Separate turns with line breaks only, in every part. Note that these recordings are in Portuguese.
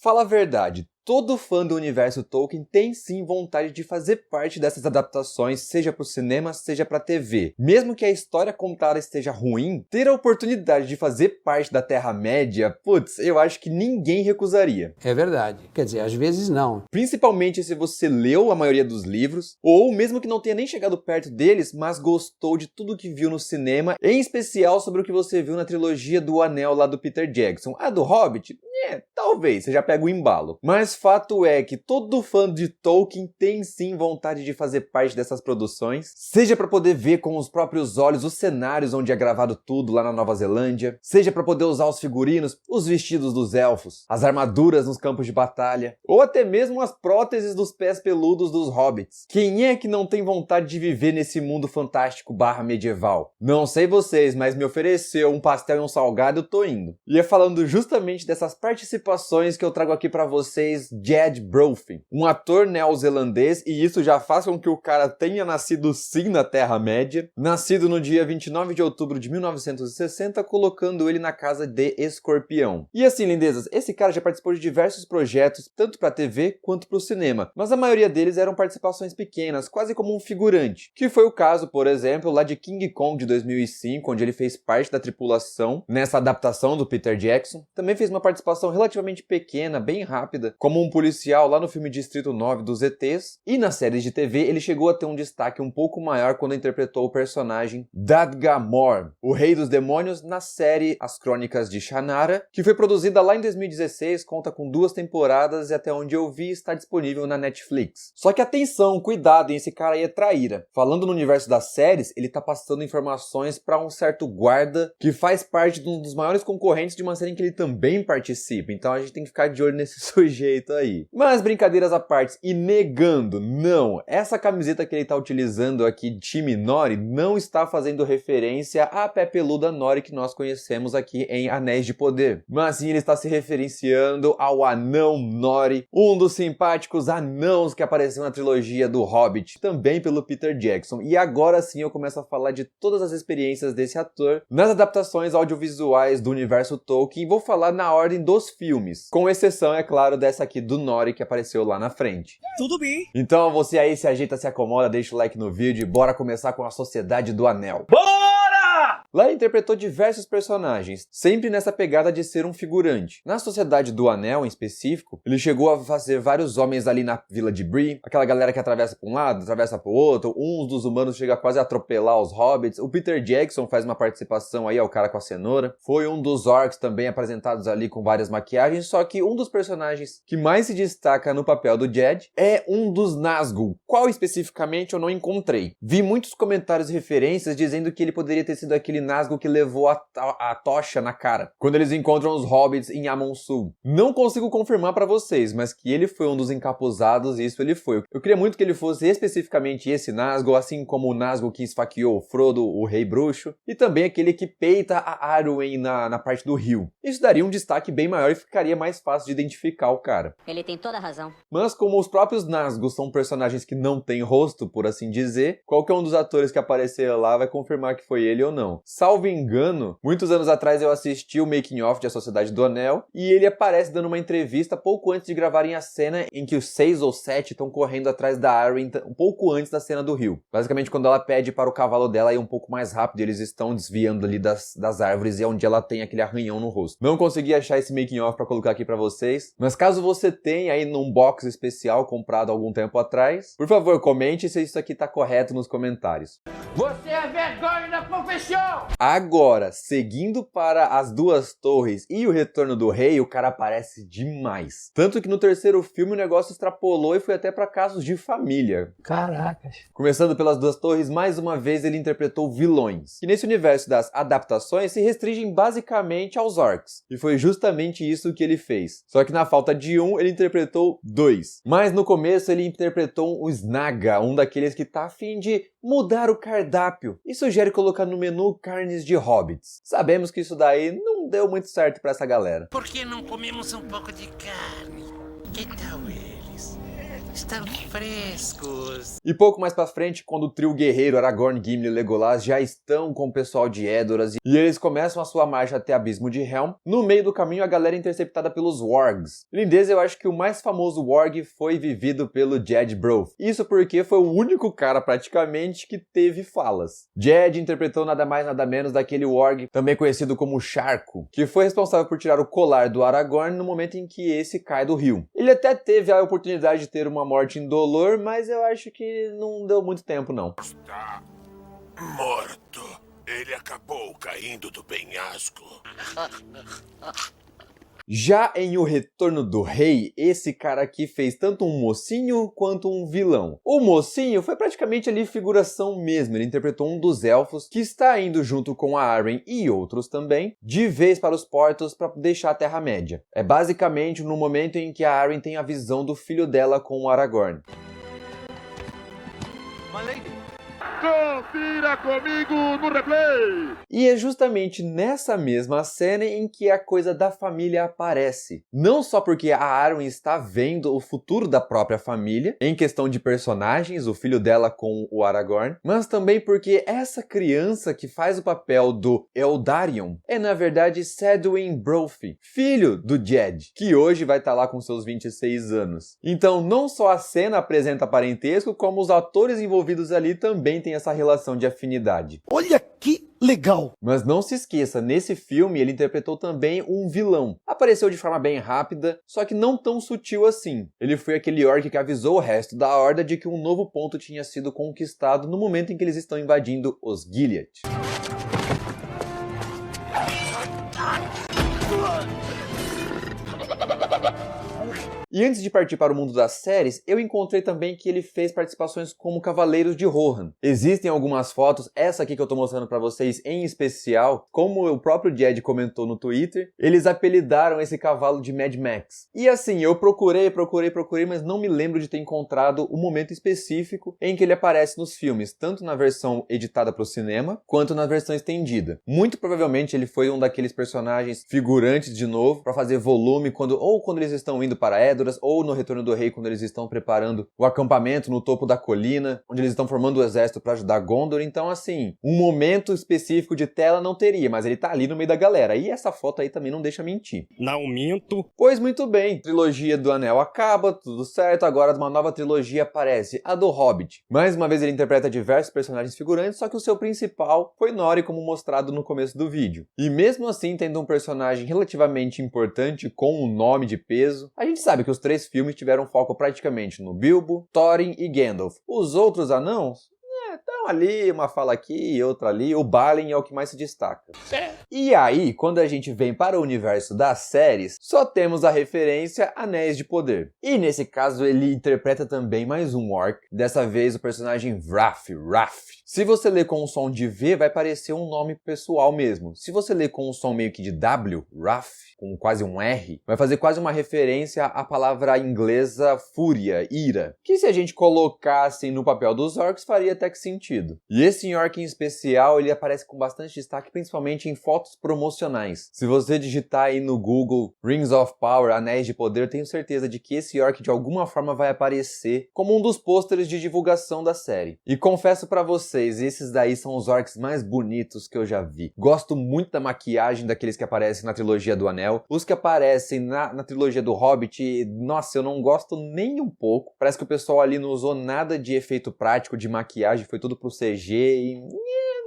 Fala a verdade, todo fã do universo Tolkien tem sim vontade de fazer parte dessas adaptações, seja para o cinema, seja para a TV. Mesmo que a história contada esteja ruim, ter a oportunidade de fazer parte da Terra-média, putz, eu acho que ninguém recusaria.
É verdade. Quer dizer, às vezes não.
Principalmente se você leu a maioria dos livros, ou mesmo que não tenha nem chegado perto deles, mas gostou de tudo que viu no cinema, em especial sobre o que você viu na trilogia do Anel lá do Peter Jackson. A do Hobbit? Talvez, você já pega o embalo. Mas fato é que todo fã de Tolkien tem sim vontade de fazer parte dessas produções, seja para poder ver com os próprios olhos os cenários onde é gravado tudo lá na Nova Zelândia, seja para poder usar os figurinos, os vestidos dos elfos, as armaduras nos campos de batalha, ou até mesmo as próteses dos pés peludos dos hobbits. Quem é que não tem vontade de viver nesse mundo fantástico / medieval? Não sei vocês, mas me ofereceu um pastel e um salgado, eu tô indo. E é falando justamente dessas participações que eu trago aqui pra vocês Jed Brophy, um ator neozelandês, e isso já faz com que o cara tenha nascido sim na Terra-média, nascido no dia 29 de outubro de 1960, colocando ele na casa de Escorpião. E assim, lindezas, esse cara já participou de diversos projetos, tanto pra TV quanto pro cinema, mas a maioria deles eram participações pequenas, quase como um figurante, que foi o caso, por exemplo, lá de King Kong de 2005, onde ele fez parte da tripulação nessa adaptação do Peter Jackson. Também fez uma participação relativamente pequena, bem rápida, como um policial lá no filme Distrito 9 dos ETs, e na série de TV ele chegou a ter um destaque um pouco maior quando interpretou o personagem Dadgamor, o Rei dos Demônios, na série As Crônicas de Shannara, que foi produzida lá em 2016, conta com 2 temporadas e até onde eu vi está disponível na Netflix. Só que atenção, cuidado, hein, esse cara aí é traíra. Falando no universo das séries, ele tá passando informações para um certo guarda que faz parte de um dos maiores concorrentes de uma série em que ele também participa, então a gente tem que ficar de olho nesse sujeito aí. Mas brincadeiras à parte, e negando, não, essa camiseta que ele tá utilizando aqui, time Nori, não está fazendo referência à pé peluda Nori que nós conhecemos aqui em Anéis de Poder, mas sim ele está se referenciando ao anão Nori, um dos simpáticos anãos que apareceu na trilogia do Hobbit, também pelo Peter Jackson. E agora sim eu começo a falar de todas as experiências desse ator nas adaptações audiovisuais do universo Tolkien, e vou falar na ordem dos filmes, com exceção, é claro, dessa aqui do Nori que apareceu lá na frente.
Tudo bem.
Então você aí se ajeita, se acomoda, deixa o like no vídeo e bora começar com a Sociedade do Anel.
Bora!
Lá ele interpretou diversos personagens, sempre nessa pegada de ser um figurante. Na Sociedade do Anel, em específico, ele chegou a fazer vários homens ali na Vila de Bree, aquela galera que atravessa para um lado, atravessa para o outro, uns dos humanos chega quase a atropelar os hobbits. O Peter Jackson faz uma participação aí, é o cara com a cenoura. Foi um dos orcs também apresentados ali com várias maquiagens, só que um dos personagens que mais se destaca no papel do Jed é um dos Nazgûl. Qual especificamente eu não encontrei. Vi muitos comentários e referências dizendo que ele poderia ter sido aquele Nazgûl que levou a tocha na cara quando eles encontram os hobbits em Amon Sul. Não consigo confirmar pra vocês, mas que ele foi um dos encapuzados, isso ele foi. Eu queria muito que ele fosse especificamente esse Nazgûl, assim como o Nazgûl que esfaqueou o Frodo, o Rei Bruxo, e também aquele que peita a Arwen na parte do rio. Isso daria um destaque bem maior e ficaria mais fácil de identificar o cara.
Ele tem toda a razão.
Mas como os próprios Nazgûl são personagens que não têm rosto, por assim dizer, qualquer um dos atores que aparecer lá vai confirmar que foi ele ou não. Salvo engano, muitos anos atrás eu assisti o making of de A Sociedade do Anel e ele aparece dando uma entrevista pouco antes de gravarem a cena em que os 6 ou 7 estão correndo atrás da Arwen um pouco antes da cena do rio. Basicamente quando ela pede para o cavalo dela ir um pouco mais rápido, eles estão desviando ali das árvores e é onde ela tem aquele arranhão no rosto. Não consegui achar esse making of para colocar aqui para vocês, mas caso você tenha aí num box especial comprado há algum tempo atrás, por favor comente se isso aqui tá correto nos comentários.
Você é vergonha da profissão!
Agora, seguindo para As Duas Torres e O Retorno do Rei, o cara aparece demais. Tanto que no terceiro filme o negócio extrapolou e foi até para casos de família.
Caracas.
Começando pelas Duas Torres, mais uma vez ele interpretou vilões, que nesse universo das adaptações se restringem basicamente aos orcs. E foi justamente isso que ele fez. Só que na falta de um, ele interpretou 2. Mas no começo ele interpretou o Snaga, um daqueles que tá a fim de mudar o cardápio e sugere colocar no menu carnes de hobbits. Sabemos que isso daí não deu muito certo pra essa galera.
Por que não comemos um pouco de carne?
Que tal eles? Estão frescos.
E pouco mais pra frente, quando o trio guerreiro Aragorn, Gimli e Legolas já estão com o pessoal de Edoras e eles começam a sua marcha até Abismo de Helm, no meio do caminho a galera é interceptada pelos Wargs. Lindeza, eu acho que o mais famoso Warg foi vivido pelo Jed Broth. Isso porque foi o único cara praticamente que teve falas. Jed interpretou nada mais nada menos daquele Warg, também conhecido como Sharko, que foi responsável por tirar o colar do Aragorn no momento em que esse cai do rio. Ele até teve a oportunidade de ter uma morte indolor, mas eu acho que não deu muito tempo, não.
Está morto. Ele acabou caindo do penhasco.
Já em O Retorno do Rei, esse cara aqui fez tanto um mocinho quanto um vilão. O mocinho foi praticamente ali figuração mesmo, ele interpretou um dos elfos que está indo junto com a Arwen e outros também, de vez para os portos para deixar a Terra-média. É basicamente no momento em que a Arwen tem a visão do filho dela com o Aragorn.
Confira comigo no replay!
E é justamente nessa mesma cena em que a coisa da família aparece. Não só porque a Arwen está vendo o futuro da própria família, em questão de personagens, o filho dela com o Aragorn, mas também porque essa criança que faz o papel do Eldarion é na verdade Cedwyn Brophy, filho do Jed, que hoje vai estar lá com seus 26 anos. Então não só a cena apresenta parentesco, como os atores envolvidos ali também têm essa relação de afinidade.
Olha que legal!
Mas não se esqueça, nesse filme ele interpretou também um vilão. Apareceu de forma bem rápida, só que não tão sutil assim. Ele foi aquele orc que avisou o resto da horda de que um novo ponto tinha sido conquistado no momento em que eles estão invadindo os Gilead. E antes de partir para o mundo das séries, eu encontrei também que ele fez participações como Cavaleiros de Rohan. Existem algumas fotos, essa aqui que eu tô mostrando para vocês em especial, como o próprio Jed comentou no Twitter, eles apelidaram esse cavalo de Mad Max. E assim, eu procurei, mas não me lembro de ter encontrado o momento específico em que ele aparece nos filmes, tanto na versão editada para o cinema, quanto na versão estendida. Muito provavelmente ele foi um daqueles personagens figurantes de novo, para fazer volume, quando eles estão indo para Edoras, ou no Retorno do Rei, quando eles estão preparando o acampamento no topo da colina, onde eles estão formando o exército para ajudar Gondor. Então, assim, um momento específico de tela não teria, mas ele tá ali no meio da galera. E essa foto aí também não deixa mentir.
Não minto.
Pois muito bem, trilogia do Anel acaba, tudo certo, agora uma nova trilogia aparece, a do Hobbit. Mais uma vez ele interpreta diversos personagens figurantes, só que o seu principal foi Nori, como mostrado no começo do vídeo. E mesmo assim, tendo um personagem relativamente importante, com um nome de peso, a gente sabe que os três filmes tiveram foco praticamente no Bilbo, Thorin e Gandalf. Os outros anãos? Estão ali, uma fala aqui e outra ali, o Balin é o que mais se destaca. E aí, quando a gente vem para o universo das séries, só temos a referência Anéis de Poder. E nesse caso ele interpreta também mais um orc, dessa vez o personagem Wrath. Se você ler com o som de V, vai parecer um nome pessoal mesmo. Se você ler com o som meio que de W, Wrath, com quase um R, vai fazer quase uma referência à palavra inglesa fúria, ira, que se a gente colocasse no papel dos orcs faria até que sentido. E esse orc em especial, ele aparece com bastante destaque, principalmente em fotos promocionais. Se você digitar aí no Google Rings of Power, Anéis de Poder, tenho certeza de que esse orc de alguma forma vai aparecer como um dos pôsteres de divulgação da série. E confesso pra vocês, esses daí são os orcs mais bonitos que eu já vi. Gosto muito da maquiagem daqueles que aparecem na trilogia do Anel. Os que aparecem na trilogia do Hobbit, nossa, eu não gosto nem um pouco. Parece que o pessoal ali não usou nada de efeito prático, de maquiagem, foi tudo pro CG e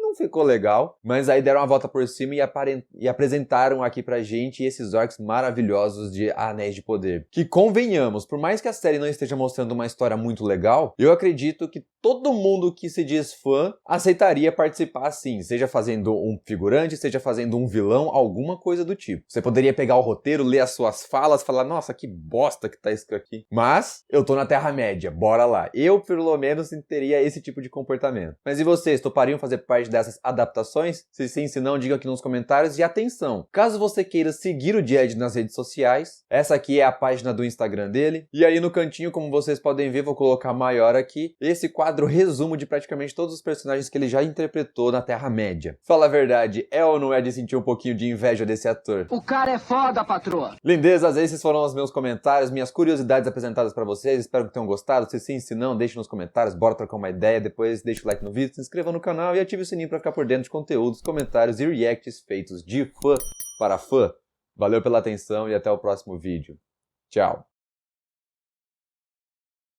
não ficou legal. Mas aí deram uma volta por cima e apresentaram aqui pra gente esses orcs maravilhosos de Anéis de Poder. Que convenhamos, por mais que a série não esteja mostrando uma história muito legal, eu acredito que todo mundo que se diz fã aceitaria participar sim, seja fazendo um figurante, seja fazendo um vilão, alguma coisa do tipo. Você poderia pegar o roteiro, ler as suas falas, falar, nossa, que bosta que tá isso aqui. Mas eu tô na Terra-média, bora lá. Eu, pelo menos, teria esse tipo de comportamento. Mas e vocês, topariam fazer parte dessa dessas adaptações? Se sim, se não, diga aqui nos comentários. E atenção, caso você queira seguir o Jed nas redes sociais, essa aqui é a página do Instagram dele. E aí no cantinho, como vocês podem ver, vou colocar maior aqui, esse quadro resumo de praticamente todos os personagens que ele já interpretou na Terra-média. Fala a verdade, é ou não é de sentir um pouquinho de inveja desse ator?
O cara é foda, patroa.
Lindezas, esses foram os meus comentários, minhas curiosidades apresentadas pra vocês. Espero que tenham gostado. Se sim, se não, deixe nos comentários, bora trocar uma ideia. Depois deixa o like no vídeo, se inscreva no canal e ative o sininho pra ficar por dentro de conteúdos, comentários e reacts feitos de fã para fã. Valeu pela atenção e até o próximo vídeo. Tchau!